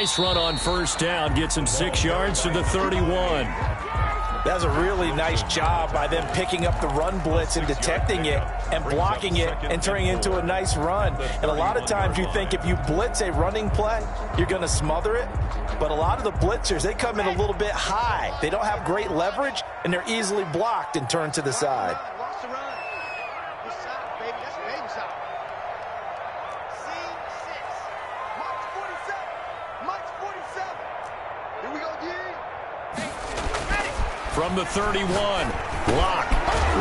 Nice run on first down. Gets him 6 yards to the 31. That's a really nice job by them picking up the run blitz and detecting it and blocking it and turning it into a nice run. And a lot of times you think if you blitz a running play, you're going to smother it. But a lot of the blitzers, they come in a little bit high. They don't have great leverage, and they're easily blocked and turned to the side. From the 31, Locke.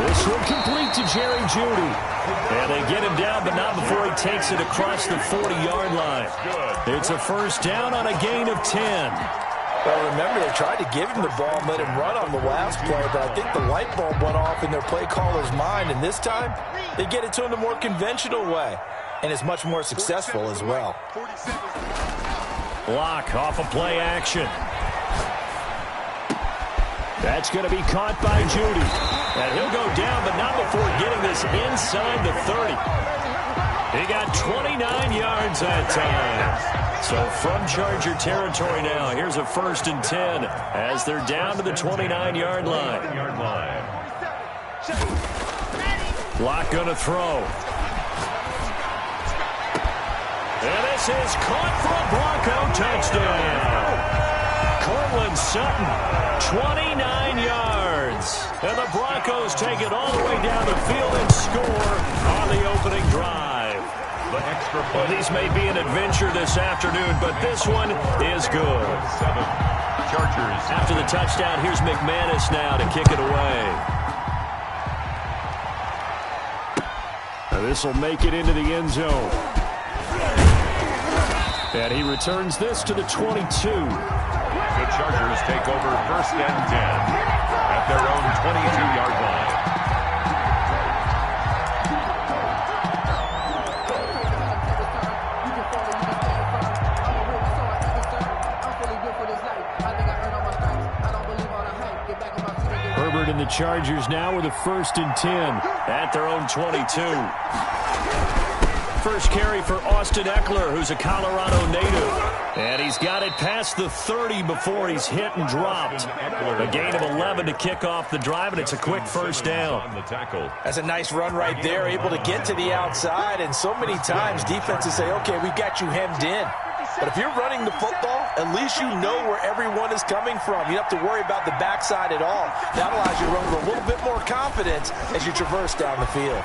This will complete to Jerry Jeudy. And they get him down, but not before he takes it across the 40-yard line. It's a first down on a gain of 10. Well, remember, they tried to give him the ball and let him run on the last play, but I think the light bulb went off in their play caller's mind, and this time they get it to him the more conventional way, and it's much more successful as well. Locke off a play action. That's going to be caught by Jeudy. And he'll go down, but not before getting this inside the 30. He got 29 yards that time. So from Charger territory now, here's a 1st and 10 as they're down to the 29-yard line. Locke going to throw. And this is caught for a Bronco touchdown. Cortland Sutton, 29 yards. And the Broncos take it all the way down the field and score on the opening drive. Well, these may be an adventure this afternoon, but this one is good. Chargers. After the touchdown, here's McManus now to kick it away. Now this will make it into the end zone. And he returns this to the 22. The Chargers take over 1st and 10 at their own 22-yard line. Herbert and the Chargers now with a 1st and 10 at their own 22. First carry for Austin Eckler, who's a Colorado native. And he's got it past the 30 before he's hit and dropped. A gain of 11 to kick off the drive, and it's a quick first down. That's a nice run right there, able to get to the outside. And so many times defenses say, okay, we've got you hemmed in. But if you're running the football, at least you know where everyone is coming from. You don't have to worry about the backside at all. That allows you to run with a little bit more confidence as you traverse down the field.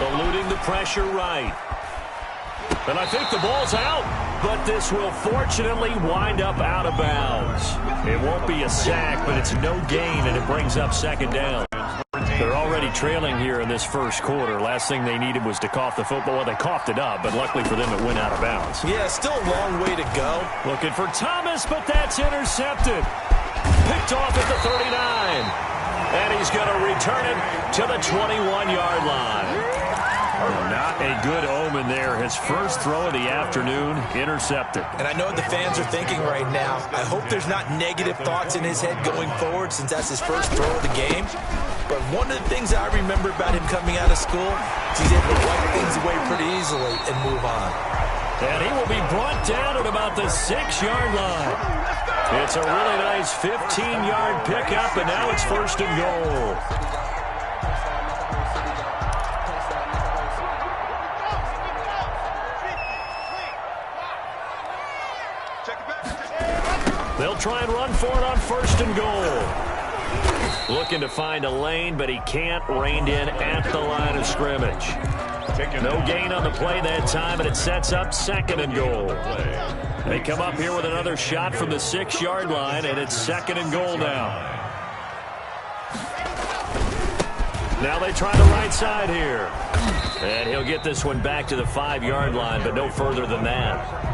Eluding the pressure right. And I think the ball's out, but this will fortunately wind up out of bounds. It won't be a sack, but it's no gain, and it brings up 2nd down. They're already trailing here in this first quarter. Last thing they needed was to cough the football. Well, they coughed it up, but luckily for them, it went out of bounds. Yeah, still a long way to go. Looking for Thomas, but that's intercepted. Picked off at the 39. And he's going to return it to the 21-yard line. Not a good omen there. His first throw of the afternoon, intercepted. And I know what the fans are thinking right now. I hope there's not negative thoughts in his head going forward since that's his first throw of the game. But one of the things that I remember about him coming out of school is he's able to wipe things away pretty easily and move on. And he will be brought down at about the 6-yard line. It's a really nice 15-yard pickup, and now it's 1st and goal. They'll try and run for it on 1st and goal. Looking to find a lane, but he can't. Reined in at the line of scrimmage. No gain on the play that time, and it sets up 2nd and goal. They come up here with another shot from the 6-yard line, and it's 2nd and goal now. Now they try the right side here. And he'll get this one back to the 5-yard line, but no further than that.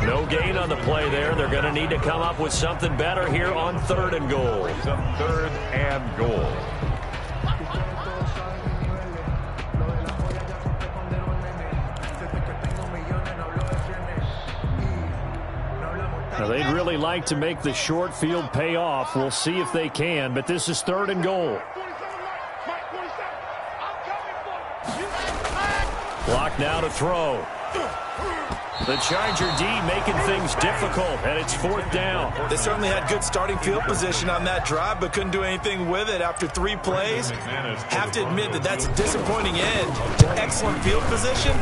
No gain on the play there. They're going to need to come up with something better here on 3rd and goal. It's a 3rd and goal. Now they'd really like to make the short field pay off. We'll see if they can, but this is 3rd and goal. Clock now to throw. The Charger D making things difficult, and it's 4th down. They certainly had good starting field position on that drive, but couldn't do anything with it after 3 plays. Have to admit that that's a disappointing end to excellent field position.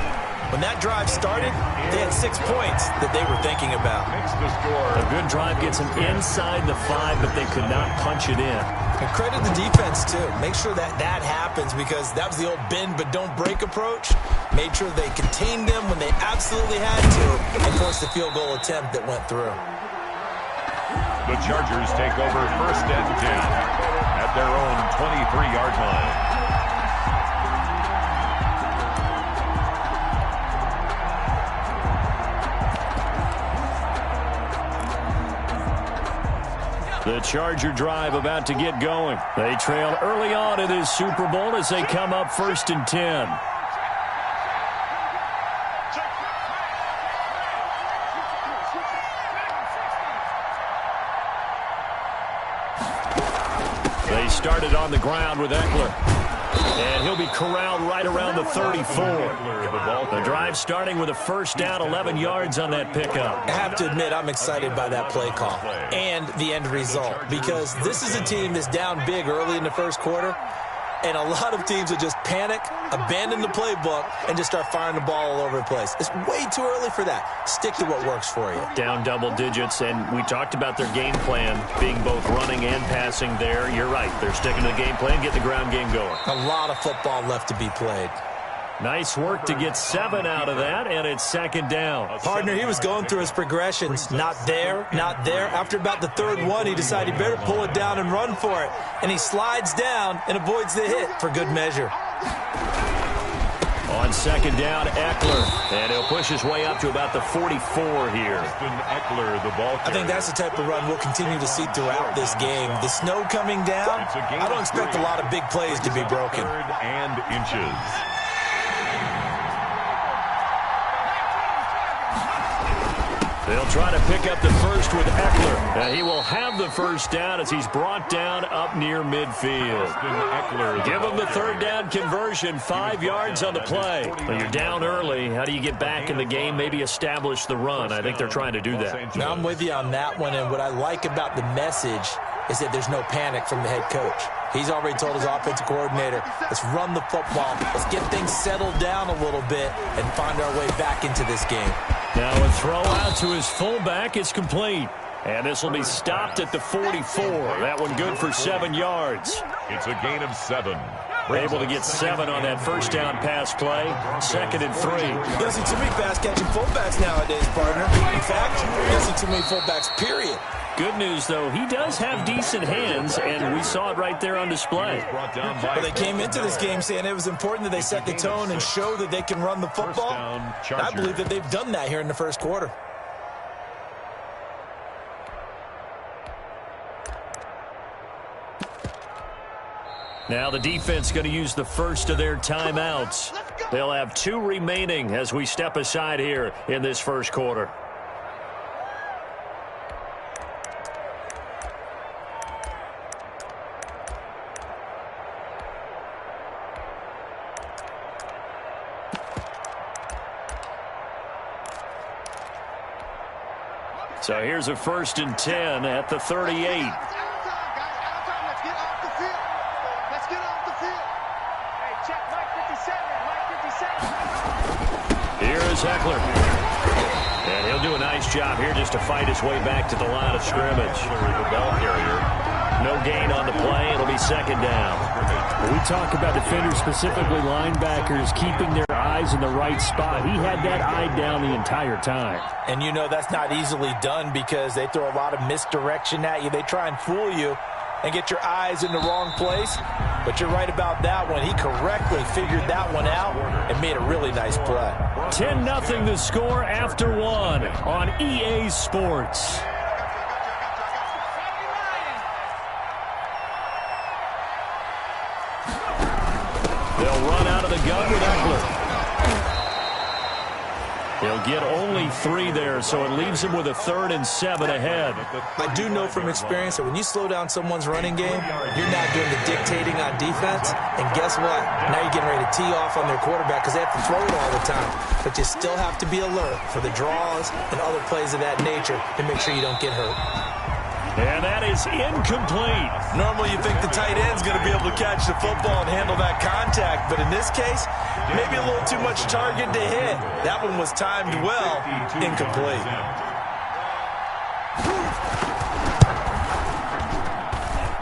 When that drive started, they had 6 points that they were thinking about. A good drive gets them inside the 5, but they could not punch it in. And credit the defense, too. Make sure that happens, because that was the old bend but don't break approach. Made sure they contained them when they absolutely had to and forced the field goal attempt that went through. The Chargers take over 1st and 10 at their own 23-yard line. The Charger drive about to get going. They trail early on in this Super Bowl as they come up 1st and 10. They started on the ground with Eckler. And he'll be corralled right around the 34. The drive starting with a 1st down, 11 yards on that pickup. I have to admit, I'm excited by that play call and the end result, because this is a team that's down big early in the 1st quarter, and a lot of teams will just panic, abandon the playbook, and just start firing the ball all over the place. It's way too early for that. Stick to what works for you. Down double digits, and we talked about their game plan being both running and passing there. You're right. They're sticking to the game plan, getting the ground game going. A lot of football left to be played. Nice work to get 7 out of that, and it's 2nd down. Partner, he was going through his progressions. Not there, not there. After about the 3rd one, he decided he better pull it down and run for it. And he slides down and avoids the hit for good measure. On 2nd down, Eckler. And he'll push his way up to about the 44 here. Eckler, the ball carrier. I think that's the type of run we'll continue to see throughout this game. The snow coming down, I don't expect a lot of big plays to be broken. 3rd and inches. They'll try to pick up the first with Eckler. And he will have the 1st down as he's brought down up near midfield. Give him the 3rd down conversion, 5 yards on the play. When you're down early, how do you get back in the game, maybe establish the run? I think they're trying to do that. Now, I'm with you on that one, and what I like about the message is that there's no panic from the head coach. He's already told his offensive coordinator, let's run the football, let's get things settled down a little bit and find our way back into this game. Now a throw out to his fullback is complete. And this will be stopped at the 44. That one good for 7 yards. It's a gain of 7. Able to get 7 on that 1st down pass play. 2nd and 3. You don't see too many pass-catching fullbacks nowadays, partner. In fact, you don't see too many fullbacks, period. Good news, though, he does have decent hands, and we saw it right there on display. Well, they came into this game saying it was important that they set the tone and show that they can run the football. I believe that they've done that here in the 1st quarter. Now the defense going to use the 1st of their timeouts. They'll have 2 remaining as we step aside here in this 1st quarter. So here's a 1st and 10 at the 38. Here is Eckler. And he'll do a nice job here just to fight his way back to the line of scrimmage. The ball carrier. No gain on the play. It'll be 2nd down. When we talk about defenders, specifically linebackers, keeping their eyes in the right spot. He had that eye down the entire time. And you know that's not easily done because they throw a lot of misdirection at you. They try and fool you and get your eyes in the wrong place. But you're right about that one. He correctly figured that one out and made a really nice play. 10-0 the score after 1 on EA Sports. They'll run out of the gun with Eckler. He'll get only 3 there, so it leaves him with a 3rd and 7 ahead. I do know from experience that when you slow down someone's running game, you're now doing the dictating on defense. And guess what? Now you're getting ready to tee off on their quarterback because they have to throw it all the time. But you still have to be alert for the draws and other plays of that nature to make sure you don't get hurt. And that is incomplete. Normally you think the tight end's going to be able to catch the football and handle that contact, but in this case, maybe a little too much target to hit. That one was timed well, incomplete.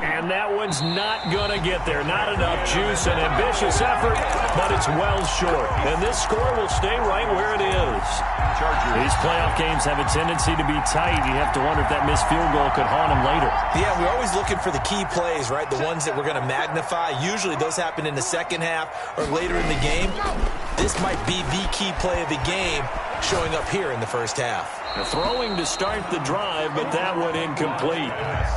And that one's not going to get there. Not enough juice, an ambitious effort, but it's well short. And this score will stay right where it is. These playoff games have a tendency to be tight. You have to wonder if that missed field goal could haunt them later. Yeah, we're always looking for the key plays, right? The ones that we're going to magnify. Usually those happen in the second half or later in the game. This might be the key play of the game showing up here in the first half. The throwing to start the drive, but that one incomplete.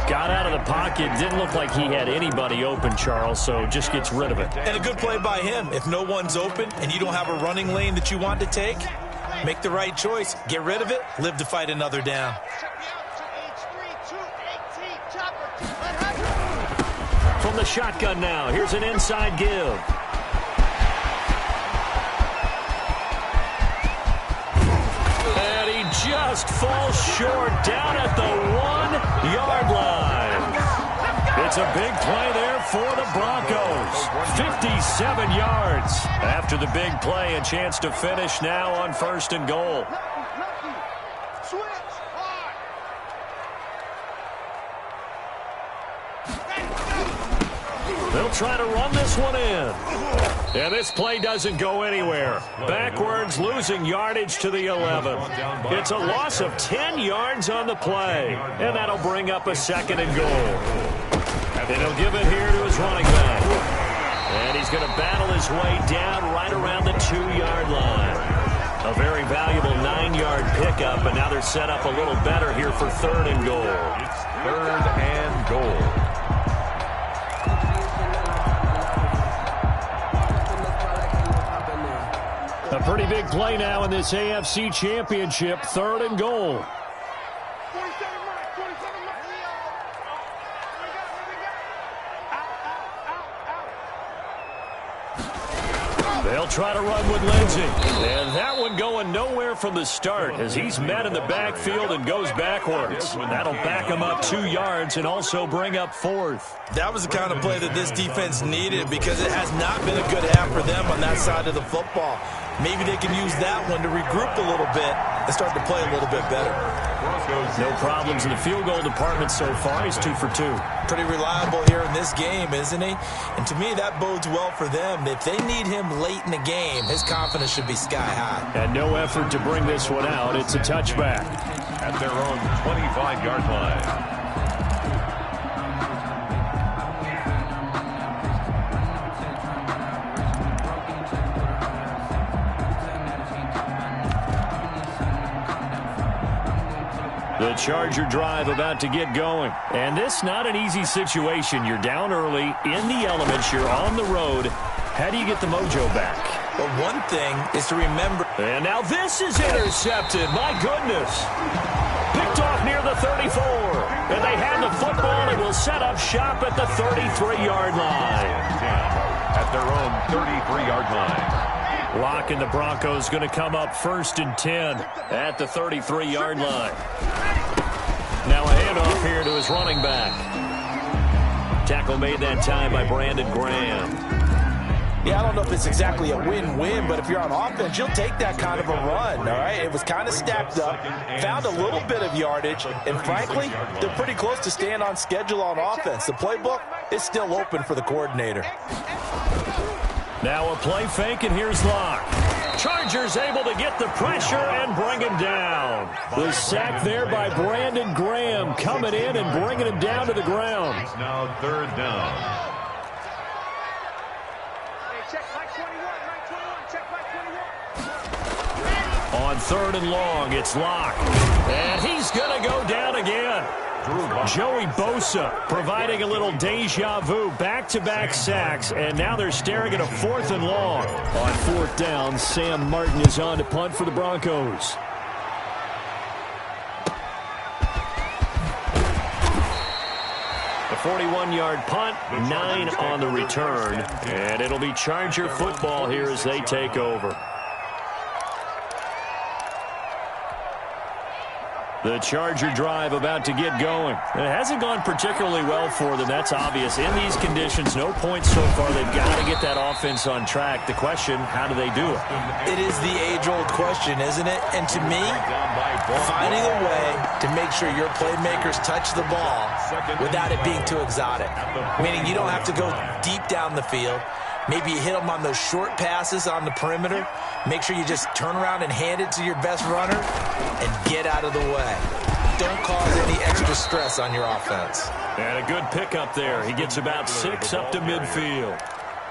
Got out of the pocket. Didn't look like he had anybody open, Charles, so just gets rid of it. And a good play by him. If no one's open and you don't have a running lane that you want to take, make the right choice. Get rid of it. Live to fight another down. From the shotgun now, here's an inside give. And he just falls short down at the 1-yard line. It's a big play there for the Broncos. 57 yards. After the big play, a chance to finish now on 1st and goal. They'll try to run this one in. And this play doesn't go anywhere. Backwards, losing yardage to the 11. It's a loss of 10 yards on the play. And that'll bring up a 2nd and goal. And he'll give it here to his running back. And he's going to battle his way down right around the 2-yard line. A very valuable 9-yard pickup, and now they're set up a little better here for 3rd and goal. It's 3rd and goal. A pretty big play now in this AFC Championship. 3rd and goal. They'll try to run with Lindsey. And that one going nowhere from the start as he's met in the backfield and goes backwards. That'll back him up 2 yards and also bring up 4th. That was the kind of play that this defense needed because it has not been a good half for them on that side of the football. Maybe they can use that one to regroup a little bit and start to play a little bit better. No problems in the field goal department so far. He's 2 for 2. Pretty reliable here in this game, isn't he? And to me, that bodes well for them. If they need him late in the game, his confidence should be sky high. And no effort to bring this one out. It's a touchback. At their own 25-yard line. The Charger drive about to get going. And this not an easy situation. You're down early, in the elements, you're on the road. How do you get the mojo back? Well, one thing is to remember. And now this is intercepted. My goodness. Picked off near the 34. And they have the football and will set up shop at the 33-yard line. At their own 33-yard line. Locke and the Broncos going to come up 1st and 10 at the 33-yard line. Now a handoff here to his running back. Tackle made that time by Brandon Graham. Yeah, I don't know if it's exactly a win-win, but if you're on offense, you'll take that kind of a run, all right? It was kind of stacked up, found a little bit of yardage, and frankly, they're pretty close to staying on schedule on offense. The playbook is still open for the coordinator. Now a play fake, and here's Locke. Chargers able to get the pressure and bring him down. The sack there by Brandon Graham coming in and bringing him down to the ground. It's now 3rd down. On 3rd and long, it's Locke. And he's going to go down again. Joey Bosa providing a little deja vu. Back-to-back sacks, and now they're staring at a 4th and long. On 4th down, Sam Martin is on to punt for the Broncos. A 41-yard punt, 9 on the return, and it'll be Charger football here as they take over. The Charger drive about to get going. It hasn't gone particularly well for them, that's obvious. In these conditions, no points so far. They've got to get that offense on track. The question, how do they do it? It is the age-old question, isn't it? And to me, finding a way to make sure your playmakers touch the ball without it being too exotic. Meaning you don't have to go deep down the field. Maybe you hit them on those short passes on the perimeter. Make sure you just turn around and hand it to your best runner and get out of the way. Don't cause any extra stress on your offense. And a good pickup there. He gets about 6 up to midfield.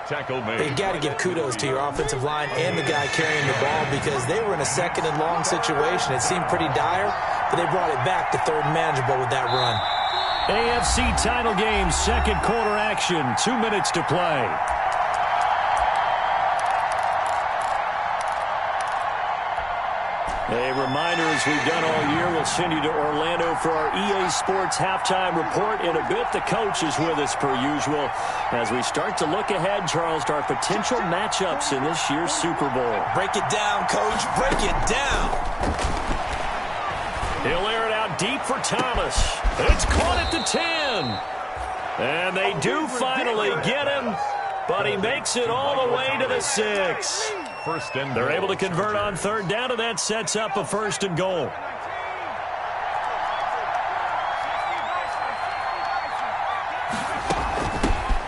Tackle made. You got to give kudos to your offensive line and the guy carrying the ball because they were in a 2nd and long situation. It seemed pretty dire, but they brought it back to 3rd and manageable with that run. AFC title game, 2nd quarter action, 2 minutes to play. A reminder, as we've done all year, we'll send you to Orlando for our EA Sports halftime report. In a bit, the coach is with us per usual. As we start to look ahead, Charles, to our potential matchups in this year's Super Bowl. Break it down, Coach. Break it down. He'll air it out deep for Thomas. It's caught at the 10. And they do finally get him, but he makes it all the way to the 6. They're able to convert on 3rd down, and that sets up a 1st and goal.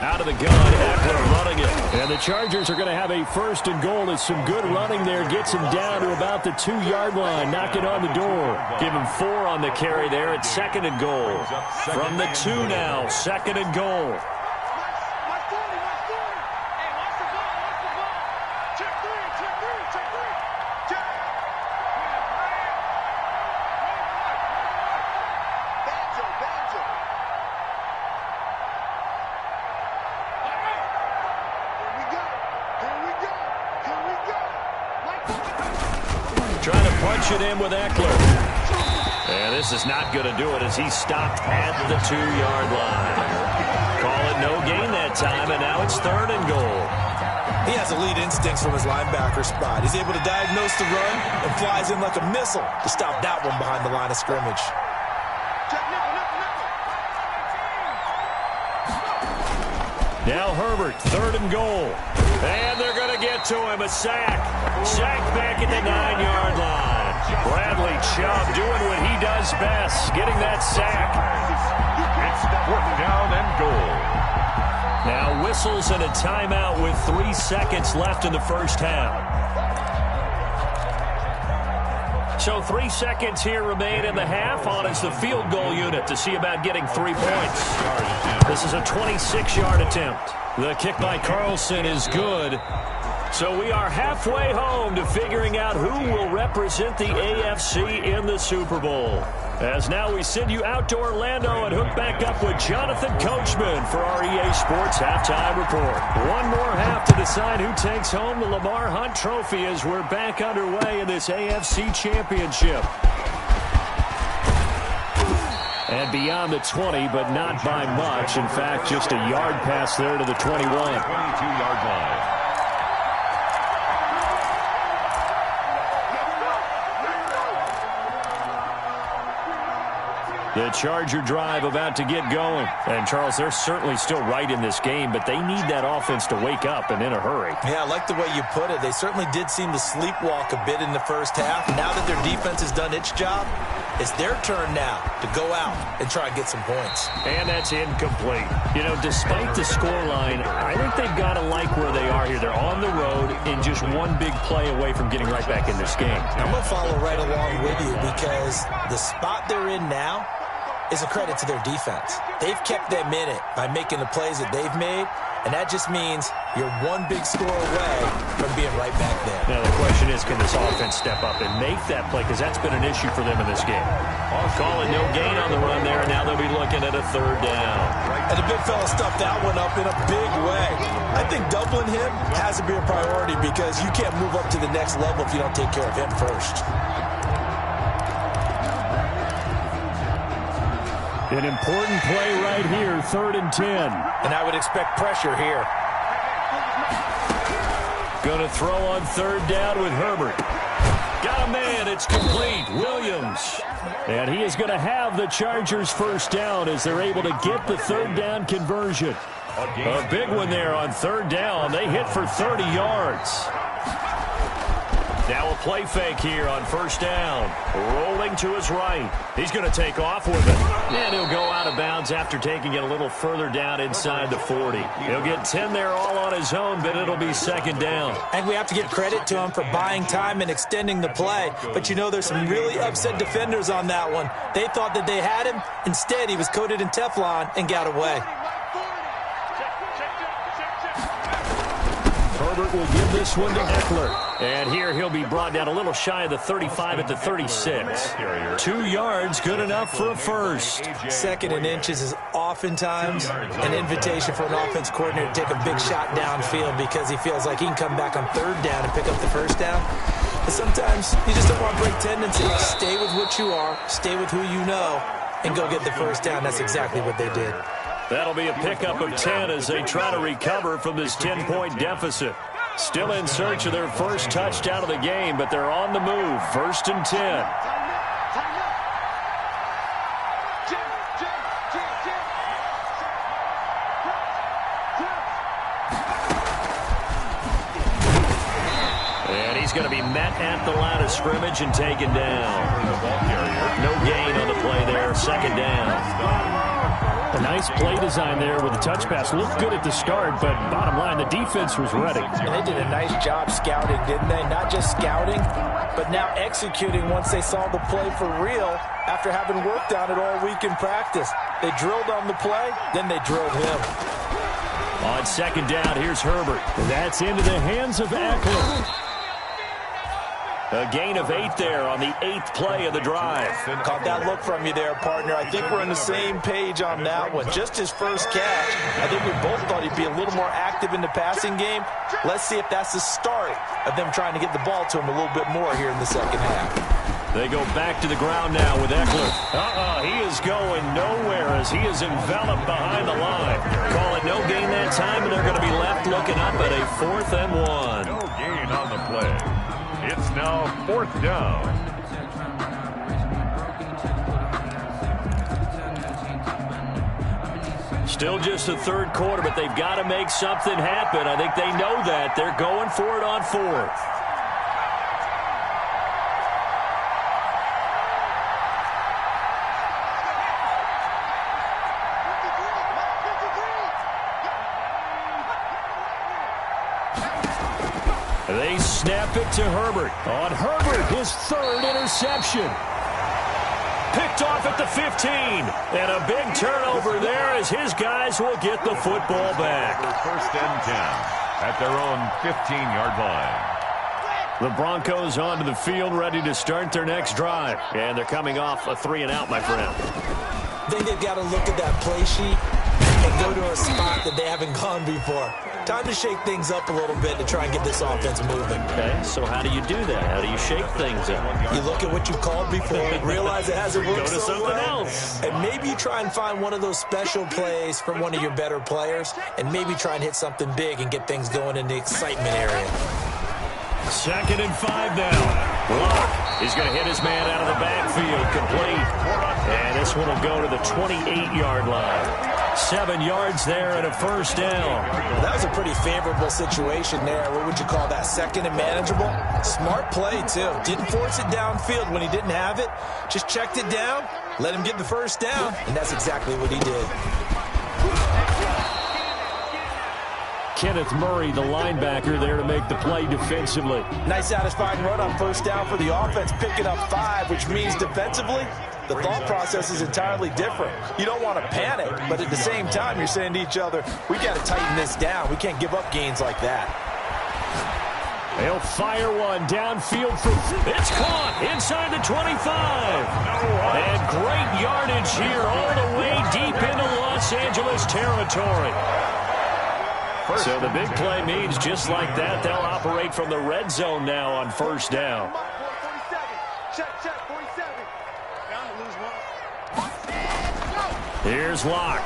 Out of the gun, Eckler running it. And the Chargers are going to have a 1st and goal as some good running there gets him down to about the 2-yard line. Knock it on the door. Give him 4 on the carry there at 2nd and goal. From the 2 now, 2nd and goal. Trying to punch it in with Eckler. And this is not going to do it as he's stopped at the 2-yard line. Call it no gain that time, and now it's 3rd and goal. He has elite instincts from his linebacker spot. He's able to diagnose the run and flies in like a missile to stop that one behind the line of scrimmage. Now Herbert, 3rd and goal. And they're going to get to him, a sack. Sack back at the 9-yard line. Bradley Chubb doing what he does best, getting that sack. It's 4th down and goal. Now whistles and a timeout with 3 seconds left in the 1st half. So 3 seconds here remain in the half on as the field goal unit to see about getting 3 points. This is a 26-yard attempt. The kick by Carlson is good. So we are halfway home to figuring out who will represent the AFC in the Super Bowl. As now we send you out to Orlando and hook back up with Jonathan Coachman for our EA Sports halftime report. One more half to decide who takes home the Lamar Hunt Trophy as we're back underway in this AFC Championship. And beyond the 20, but not by much. In fact, just a yard pass there to the 21. 22-yard line. The Charger drive about to get going. And, Charles, they're certainly still right in this game, but they need that offense to wake up and in a hurry. Yeah, I like the way you put it. They certainly did seem to sleepwalk a bit in the 1st half. Now that their defense has done its job, it's their turn now to go out and try and get some points. And that's incomplete. You know, despite the scoreline, I think they've got to like where they are here. They're on the road and just one big play away from getting right back in this game. I'm going to follow right along with you because the spot they're in now is a credit to their defense. They've kept them in it by making the plays that they've made, and that just means you're one big score away from being right back there. Now the question is, can this offense step up and make that play? Because that's been an issue for them in this game. Calling no gain on the run there, and now they'll be looking at a third down. And the big fella stuffed that one up in a big way. I think doubling him has to be a priority because you can't move up to the next level if you don't take care of him first. An important play right here, 3rd and 10. And I would expect pressure here. Going to throw on 3rd down with Herbert. Got a man, it's complete. Williams. And he is going to have the Chargers first down as they're able to get the 3rd down conversion. A big one there on 3rd down. They hit for 30 yards. Now a play fake here on 1st down. Rolling to his right. He's going to take off with it. And he'll go out of bounds after taking it a little further down inside the 40. He'll get 10 there all on his own, but it'll be 2nd down. And we have to give credit to him for buying time and extending the play. But you know, there's some really upset defenders on that one. They thought that they had him. Instead, he was coated in Teflon and got away. Herbert will give this one to Eckler. And here he'll be brought down a little shy of the 35 at the 36. 2 yards, good enough for a first. 2nd and inches is oftentimes an invitation for an offense coordinator to take a big shot downfield because he feels like he can come back on 3rd down and pick up the 1st down. But sometimes you just don't want to break tendencies. Stay with what you are, stay with who you know, and go get the 1st down. That's exactly what they did. That'll be a pickup of 10 as they try to recover from this 10-point deficit. Still in search of their first touchdown of the game, but they're on the move. 1st and 10. And he's going to be met at the line of scrimmage and taken down. No gain on the play there. 2nd down. A nice play design there with the touch pass. Looked good at the start, but bottom line, the defense was ready. And they did a nice job scouting, didn't they? Not just scouting, but now executing once they saw the play for real after having worked on it all week in practice. They drilled on the play, then they drilled him. On 2nd down, here's Herbert. That's into the hands of Eckler. A gain of 8 there on the 8th play of the drive. Caught that look from you there, partner. I think we're on the same page on that one. Just his first catch. I think we both thought he'd be a little more active in the passing game. Let's see if that's the start of them trying to get the ball to him a little bit more here in the 2nd half. They go back to the ground now with Eckler. He is going nowhere as he is enveloped behind the line. Call it no gain that time, and they're going to be left looking up at a 4th and 1. No gain on the play. It's now 4th down. Still just the 3rd quarter, but they've got to make something happen. I think they know that. They're going for it on 4th. They snap it to Herbert. On Herbert, his 3rd interception. Picked off at the 15. And a big turnover there as his guys will get the football back. 1st and 10 at their own 15-yard line. The Broncos onto the field ready to start their next drive. And they're coming off a 3-and-out, my friend. I think they've got to look at that play sheet and go to a spot that they haven't gone before. Time to shake things up a little bit to try and get this offense moving. Okay, so how do you do that? How do you shake things up? You look at what you called before and realize it hasn't worked Go to so something well. else. And maybe you try and find one of those special plays from one of your better players and maybe try and hit something big and get things going in the excitement area. 2nd and 5 now. Block. He's going to hit his man out of the backfield. Complete. And this one will go to the 28-yard line. 7 yards there and a 1st down. That was a pretty favorable situation there. What would you call that? 2nd and manageable? Smart play, too. Didn't force it downfield when he didn't have it. Just checked it down, let him get the 1st down, and that's exactly what he did. Kenneth Murray, the linebacker, there to make the play defensively. Nice satisfying run on first down for the offense, picking up 5, which means defensively, the thought process is entirely different. You don't want to panic, but at the same time, you're saying to each other, we got to tighten this down. We can't give up gains like that. He'll fire one downfield for... It's caught inside the 25. And great yardage here all the way deep into Los Angeles territory. So the big play means just like that, they'll operate from the red zone now on first down. Here's Locke.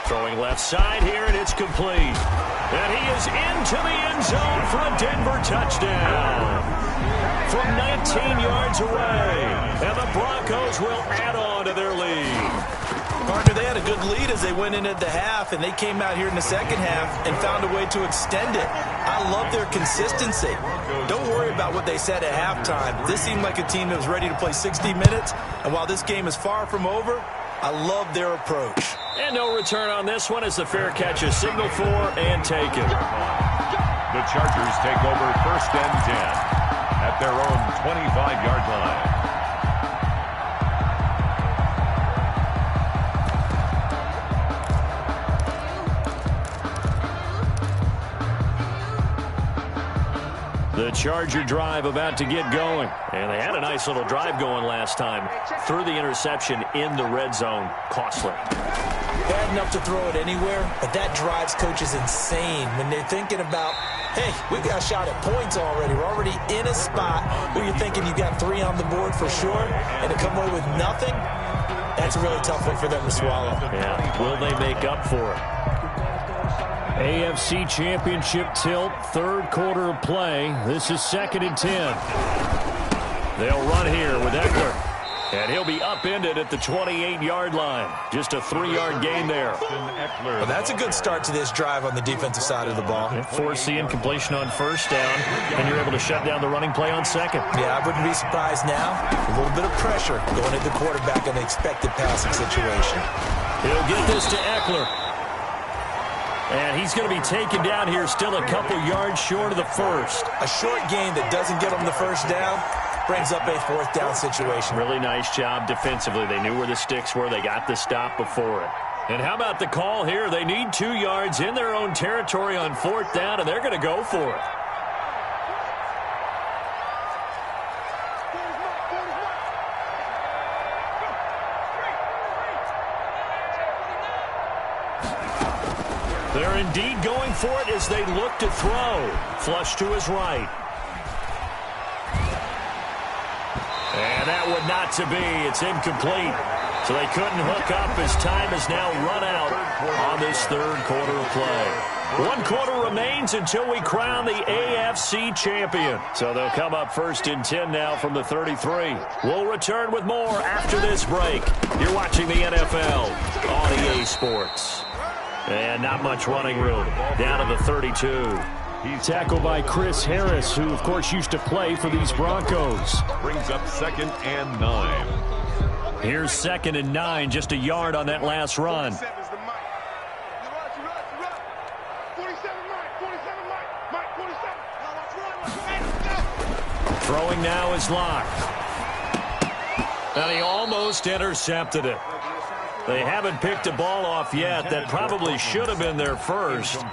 Throwing left side here, and it's complete. And he is into the end zone for a Denver touchdown. From 19 yards away. And the Broncos will add on to their lead. Partner, they had a good lead as they went into the half, and they came out here in the second half and found a way to extend it. I love their consistency. Don't worry about what they said at halftime. This seemed like a team that was ready to play 60 minutes, and while this game is far from over, I love their approach. And no return on this one as the fair catch is signaled for and taken. The Chargers take over first and 10 at their own 25-yard line. The Charger drive about to get going. And they had a nice little drive going last time. Threw the interception in the red zone. Costly. Bad enough to throw it anywhere, but that drives coaches insane when they're thinking about, hey, we got a shot at points already. We're already in a spot where you're thinking you got 3 on the board for sure, and to come away with nothing, that's a really tough one for them to swallow. Yeah, will they make up for it? AFC Championship tilt, third quarter of play. This is 2nd and 10. They'll run here with Eckler. And he'll be upended at the 28-yard line. Just a 3-yard gain there. Well, that's a good start to this drive on the defensive side of the ball. Force the incompletion on first down, and you're able to shut down the running play on second. Yeah, I wouldn't be surprised now. A little bit of pressure going at the quarterback in the expected passing situation. He'll get this to Eckler. And he's going to be taken down here still a couple yards short of the first. A short gain that doesn't get him the first down brings up a 4th down situation. Really nice job defensively. They knew where the sticks were. They got the stop before it. And how about the call here? They need 2 yards in their own territory on 4th down, and they're going to go for it. They're indeed going for it as they look to throw. Flush to his right. And that would not to be. It's incomplete. So they couldn't hook up as time has now run out on this third quarter of play. 1 quarter remains until we crown the AFC champion. So they'll come up 1st and 10 now from the 33. We'll return with more after this break. You're watching the NFL on EA Sports. And not much running room. Down to the 32. Tackled by Chris Harris, who, of course, used to play for these Broncos. Brings up 2nd and 9. Here's 2nd and 9, just a yard on that last run. Throwing now is Locke. And he almost intercepted it. They haven't picked a ball off yet. That probably should have been their first.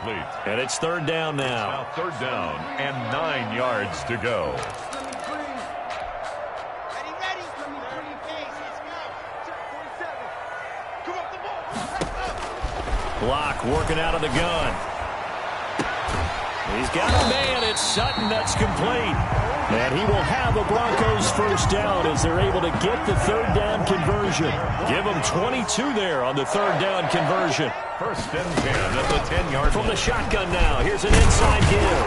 And it's 3rd down now. 3rd down and 9 yards to go. Locke working out of the gun. He's got a man. It's Sutton. That's complete. And he will have a Broncos first down as they're able to get the 3rd down conversion. Give them 22 there on the 3rd down conversion. 1st and 10 at the 10-yard line. From the shotgun now, here's an inside give.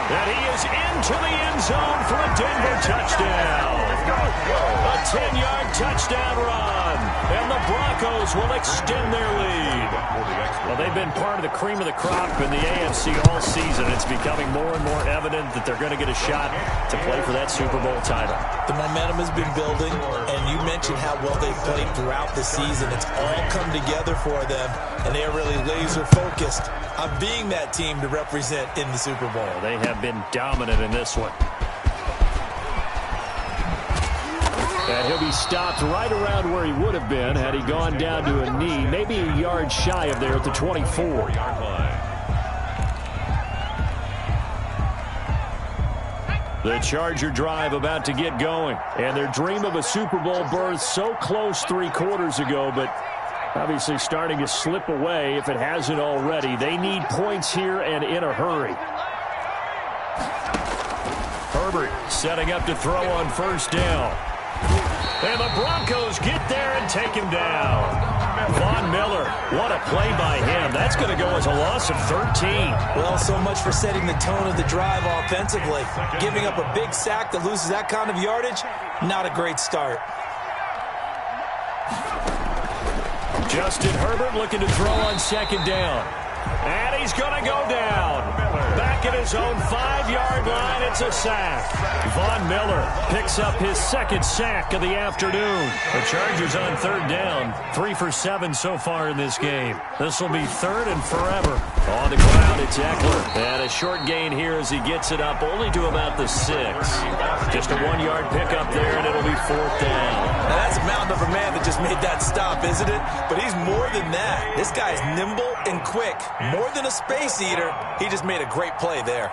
And he is into the end zone for a Denver touchdown. A 10-yard touchdown run. And the Broncos Broncos will extend their lead. Well, they've been part of the cream of the crop in the AFC all season. It's becoming more and more evident that they're going to get a shot to play for that Super Bowl title. The momentum has been building, and you mentioned how well they've played throughout the season. It's all come together for them, and they are really laser-focused on being that team to represent in the Super Bowl. They have been dominant in this one. And he'll be stopped right around where he would have been had he gone down to a knee, maybe a yard shy of there at the 24-yard line. The Charger drive about to get going, and their dream of a Super Bowl berth so close 3 quarters ago, but obviously starting to slip away if it hasn't already. They need points here and in a hurry. Herbert setting up to throw on first down. And the Broncos get there and take him down. Von Miller, what a play by him. That's going to go as a loss of 13. Well, so much for setting the tone of the drive offensively. Giving up a big sack that loses that kind of yardage, not a great start. Justin Herbert looking to throw on second down. And he's going to go down. Back at his own 5-yard line, it's a sack. Von Miller picks up his second sack of the afternoon. The Chargers on third down, 3 for 7 so far in this game. This will be third and forever. On the ground, it's Eckler. And a short gain here as he gets it up only to about the 6. Just a 1-yard pickup there, and it'll be fourth down. Now that's a mountain of a man that just made that stop, isn't it? But he's more than that. This guy is nimble and quick. More than a space eater, he just made a great play there.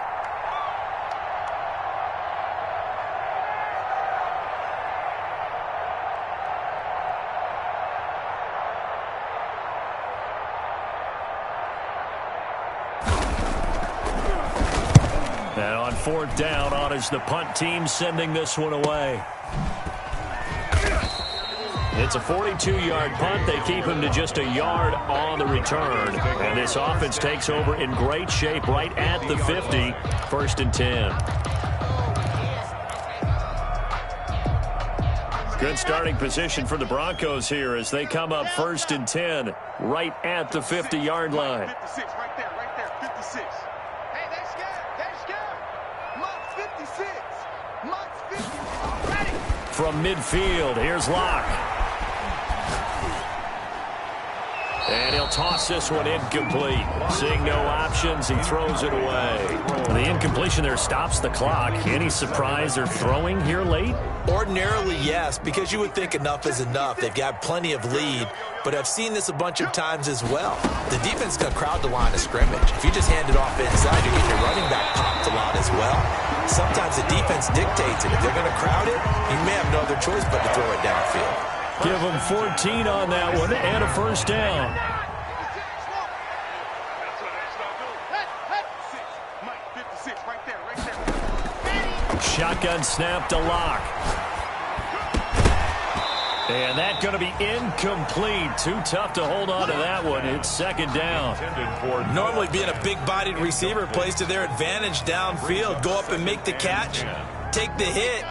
And on fourth down, on is the punt team sending this one away. It's a 42-yard punt. They keep him to just a yard on the return. And this offense takes over in great shape right at the 50. First and 10. Good starting position for the Broncos here as they come up first and 10 right at the 50-yard line. 56, right there, 56. Hey, they're scared. Mark 56. Mark 50. Ready. From midfield, here's Locke. And he'll toss this one incomplete. Seeing no options, he throws it away. The incompletion there stops the clock. Any surprise they're throwing here late? Ordinarily, yes, because you would think enough is enough. They've got plenty of lead, but I've seen this a bunch of times as well. The defense is going to crowd the line of scrimmage. If you just hand it off inside, you get your running back popped a lot as well. Sometimes the defense dictates it. If they're going to crowd it, you may have no other choice but to throw it downfield. Give them 14 on that one and a first down. Shotgun snap to Locke. And that's going to be incomplete. Too tough to hold on to that one. It's second down. Normally being a big-bodied receiver plays to their advantage downfield. Go up and make the catch, take the hit,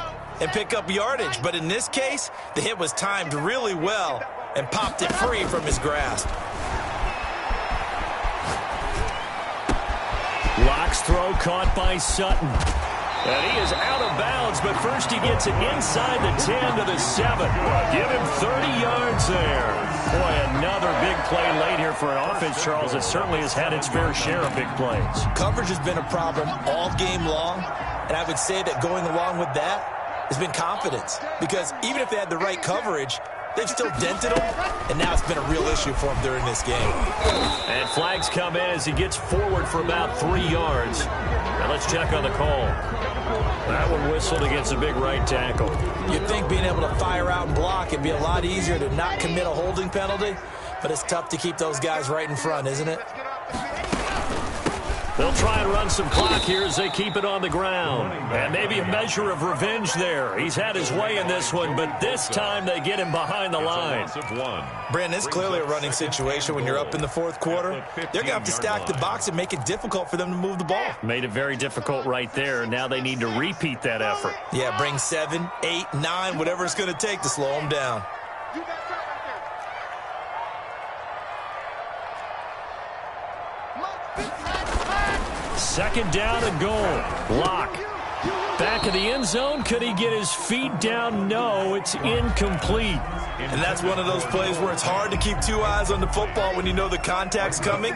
and pick up yardage. But in this case, the hit was timed really well and popped it free from his grasp. Locke's throw caught by Sutton. And he is out of bounds, but first he gets it inside the 10 to the 7. Give him 30 yards there. Boy, another big play late here for an offense, Charles, that certainly has had its fair share of big plays. Coverage has been a problem all game long, and I would say that going along with that has been confidence. Because even if they had the right coverage, they've still dented him, and now it's been a real issue for him during this game. And flags come in as he gets forward for about 3 yards. Now let's check on the call. That one whistled against a big right tackle. You'd think being able to fire out and block would be a lot easier to not commit a holding penalty, but it's tough to keep those guys right in front, isn't it? They'll try and run some clock here as they keep it on the ground. And maybe a measure of revenge there. He's had his way in this one, but this time they get him behind the line. Brandon, it's clearly a running situation when you're up in the fourth quarter. They're going to have to stack the box and make it difficult for them to move the ball. Made it very difficult right there. Now they need to repeat that effort. Yeah, bring 7, 8, 9, whatever it's going to take to slow them down. Second down and goal. Lock. Back of the end zone. Could he get his feet down? No, it's incomplete. And that's one of those plays where it's hard to keep two eyes on the football when you know the contact's coming,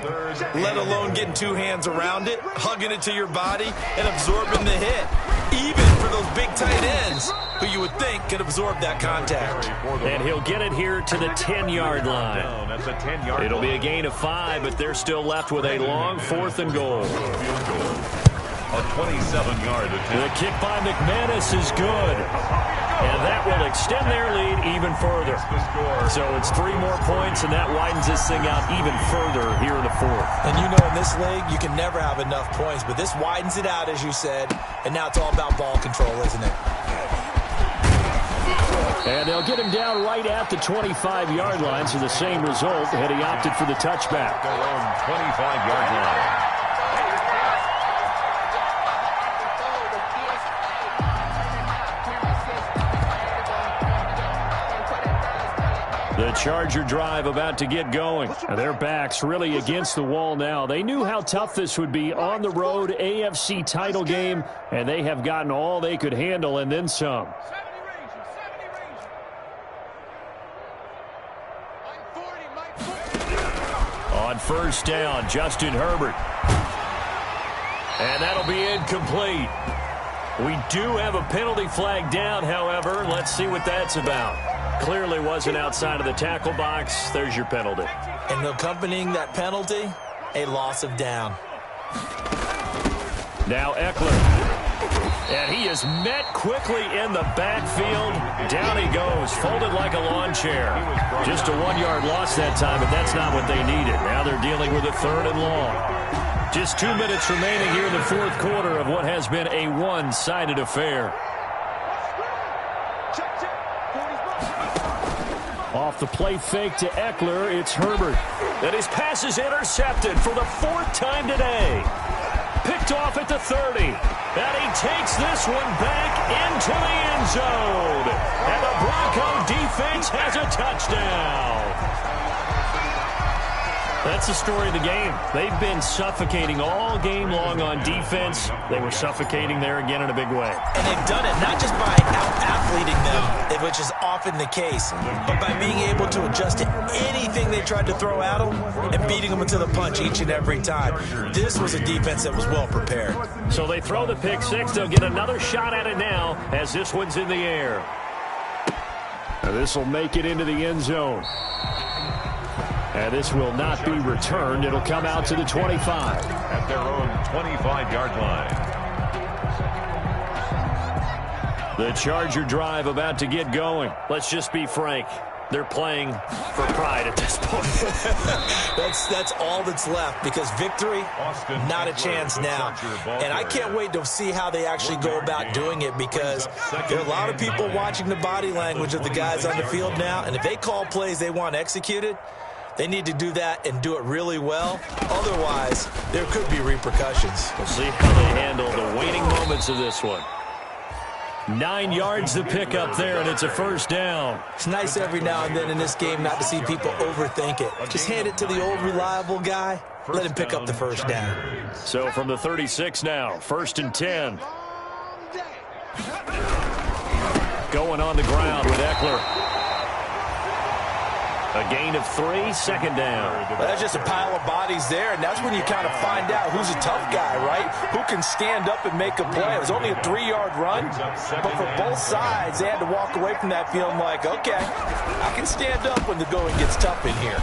let alone getting two hands around it, hugging it to your body, and absorbing the hit. Even for those big tight ends who you would think could absorb that contact. And he'll get it here to the 10-yard line. It'll be a gain of 5, but they're still left with a long 4th and goal. A 27-yard attempt. The kick by McManus is good. And that will extend their lead even further. So it's 3 more points, and that widens this thing out even further here in the 4th. And you know in this league, you can never have enough points, but this widens it out, as you said, and now it's all about ball control, isn't it? And they'll get him down right at the 25-yard line, so the same result, had he opted for the touchback. Their own 25-yard line. The Charger drive about to get going. And their backs really against the wall now. They knew how tough this would be on the road, AFC title game, and they have gotten all they could handle and then some. On first down, Justin Herbert. And that'll be incomplete. We do have a penalty flag down, however. Let's see what that's about. Clearly wasn't outside of the tackle box. There's your penalty. And accompanying that penalty, a loss of down. Now Eckler. And he is met quickly in the backfield. Down he goes, folded like a lawn chair. Just a 1-yard loss that time, but that's not what they needed. Now they're dealing with a 3rd and long. Just 2 minutes remaining here in the 4th quarter of what has been a one-sided affair. Off the play fake to Eckler, it's Herbert. And his pass is intercepted for the 4th time today. Picked off at the 30. And he takes this one back into the end zone. And the Bronco defense has a touchdown. That's the story of the game. They've been suffocating all game long on defense. They were suffocating there again in a big way. And they've done it not just by out-athleting them, which is often the case, but by being able to adjust to anything they tried to throw at them and beating them into the punch each and every time. This was a defense that was well prepared. So they throw the pick 6. They'll get another shot at it now as this one's in the air. This will make it into the end zone. And this will not be returned. It'll come out to the 25. At their own 25-yard line. The Charger drive about to get going. Let's just be frank. They're playing for pride at this point. That's all that's left, because victory, not a chance now. And I can't wait to see how they actually go about doing it, because there are a lot of people watching the body language of the guys on the field now, and if they call plays they want executed, they need to do that and do it really well. Otherwise, there could be repercussions. We'll see how they handle the waning moments of this one. 9 yards to pick up there, and it's a 1st down. It's nice every now and then in this game not to see people overthink it. Just hand it to the old reliable guy. Let him pick up the 1st down. So from the 36 now, 1st and 10. Going on the ground with Eckler. A gain of 3, 2nd down. Well, that's just a pile of bodies there, and that's when you kind of find out who's a tough guy, right? Who can stand up and make a play. It was only a 3-yard run, but for both sides, they had to walk away from that feeling like, okay, I can stand up when the going gets tough in here.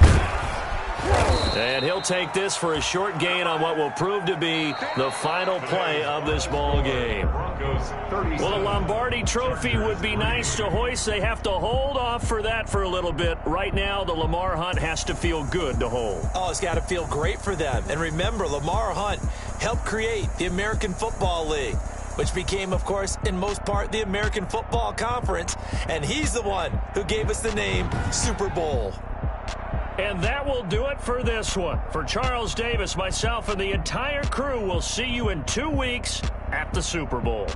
And he'll take this for a short gain on what will prove to be the final play of this ball game. Well, the Lombardi Trophy would be nice to hoist. They have to hold off for that for a little bit. Right now, the Lamar Hunt has to feel good to hold. Oh, it's got to feel great for them. And remember, Lamar Hunt helped create the American Football League, which became, of course, in most part, the American Football Conference. And he's the one who gave us the name Super Bowl. And that will do it for this one. For Charles Davis, myself, and the entire crew, we'll see you in 2 weeks at the Super Bowl.